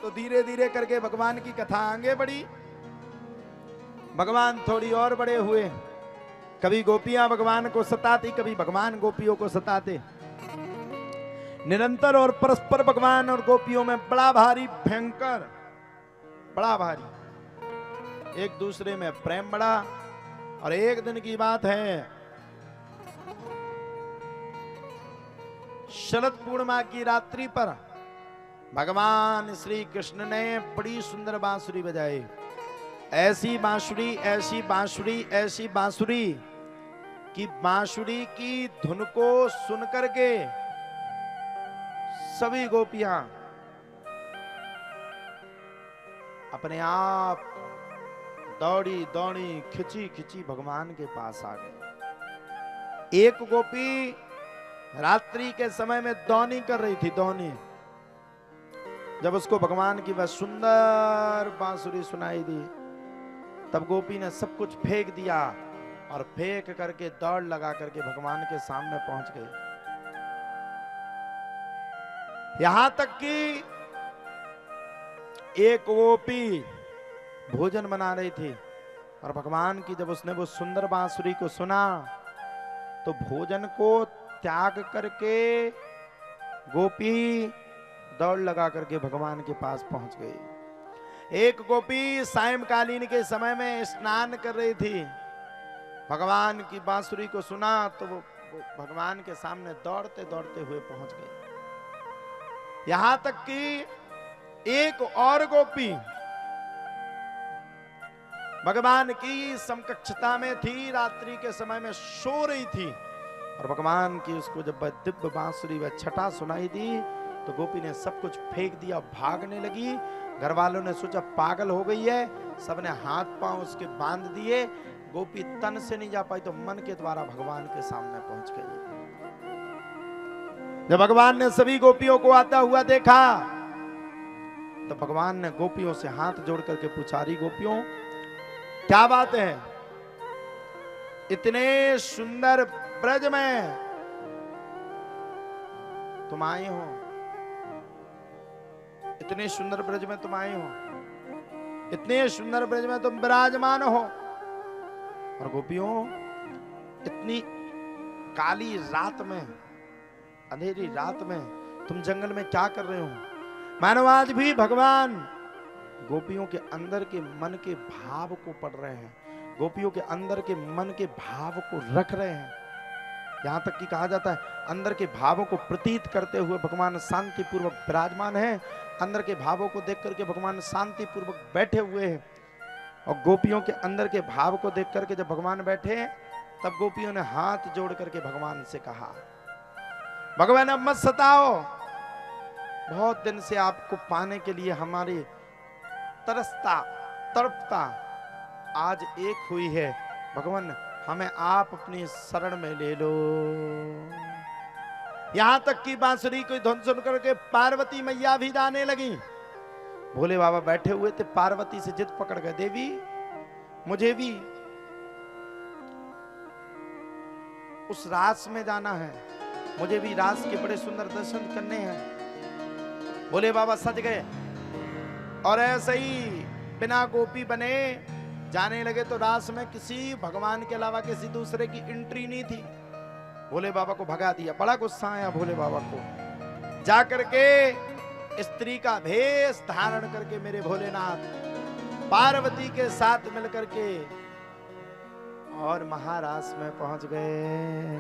तो धीरे धीरे करके भगवान की कथा आगे बढ़ी। भगवान थोड़ी और बड़े हुए। कभी गोपियां भगवान को सताती, कभी भगवान गोपियों को सताते। निरंतर और परस्पर भगवान और गोपियों में बड़ा भारी भयंकर, बड़ा भारी एक दूसरे में प्रेम बढ़ा। और एक दिन की बात है, शरद पूर्णिमा की रात्रि पर भगवान श्री कृष्ण ने बड़ी सुंदर बांसुरी बजाई। ऐसी बांसुरी, ऐसी बांसुरी, ऐसी बांसुरी कि बांसुरी की धुन को सुन करके सभी गोपियां अपने आप दौड़ी दौड़ी खिंची खिंची भगवान के पास आ गई। एक गोपी रात्रि के समय में दौनी कर रही थी, दौनी। जब उसको भगवान की वह सुंदर बांसुरी सुनाई दी, तब गोपी ने सब कुछ फेंक दिया और फेंक करके दौड़ लगा करके भगवान के सामने पहुंच गई। यहां तक कि एक गोपी भोजन बना रही थी और भगवान की जब उसने वो सुंदर बांसुरी को सुना तो भोजन को त्याग करके गोपी दौड़ लगा करके भगवान के पास पहुंच गई। एक गोपी सायंकालीन के समय में स्नान कर रही थी, भगवान की बांसुरी को सुना तो वो भगवान के सामने दौड़ते दौड़ते हुए पहुंच गई। यहां तक कि एक और गोपी भगवान की समकक्षता में थी, रात्रि के समय में सो रही थी और भगवान की उसको जब दिव्य बांसुरी व छटा सुनाई दी तो गोपी ने सब कुछ फेंक दिया, भागने लगी। घर वालों ने सोचा पागल हो गई है, सबने हाथ पांव उसके बांध दिए। गोपी तन से नहीं जा पाई तो मन के द्वारा भगवान के सामने पहुंच गई। जब भगवान ने सभी गोपियों को आता हुआ देखा तो भगवान ने गोपियों से हाथ जोड़ करके पूछा, अरे गोपियों क्या बात है, इतने सुंदर ब्रज में तुम आए हो, इतने सुंदर ब्रज में तुम आए हो, इतने सुंदर ब्रज में तुम विराजमान हो, और गोपियों इतनी काली रात में, अंधेरी रात में तुम जंगल में क्या कर रहे हो? मानो आज भी भगवान गोपियों के अंदर के मन के भाव को पढ़ रहे हैं, गोपियों के अंदर के मन के भाव को रख रहे हैं। यहां तक कि कहा जाता है अंदर के भावों को प्रतीत करते हुए भगवान शांति पूर्वक विराजमान है। अंदर के भावों को देख करके भगवान शांति पूर्वक बैठे हुए हैं। और गोपियों के अंदर के भाव को देख करके जब भगवान बैठे तब गोपियों ने हाथ जोड़ करके भगवान से कहा, भगवान अब मत सताओ, बहुत दिन से आपको पाने के लिए हमारी तरसता तड़पता आज एक हुई है। भगवान हमें आप अपनी शरण में ले लो। यहां तक कि बांसुरी को धुन सुन करके पार्वती मैया भी गाने लगी। भोले बाबा बैठे हुए थे, पार्वती से जिद पकड़ गए, देवी मुझे भी उस रास में जाना है, मुझे भी रास के बड़े सुंदर दर्शन करने हैं। भोले बाबा सज गए और ऐसे ही बिना गोपी बने जाने लगे तो रास में किसी भगवान के अलावा किसी दूसरे की एंट्री नहीं थी। भोले बाबा को भगा दिया। बड़ा गुस्सा आया भोले बाबा को। जा करके स्त्री का भेष धारण करके मेरे भोलेनाथ पार्वती के साथ मिलकर के और महारास में पहुंच गए।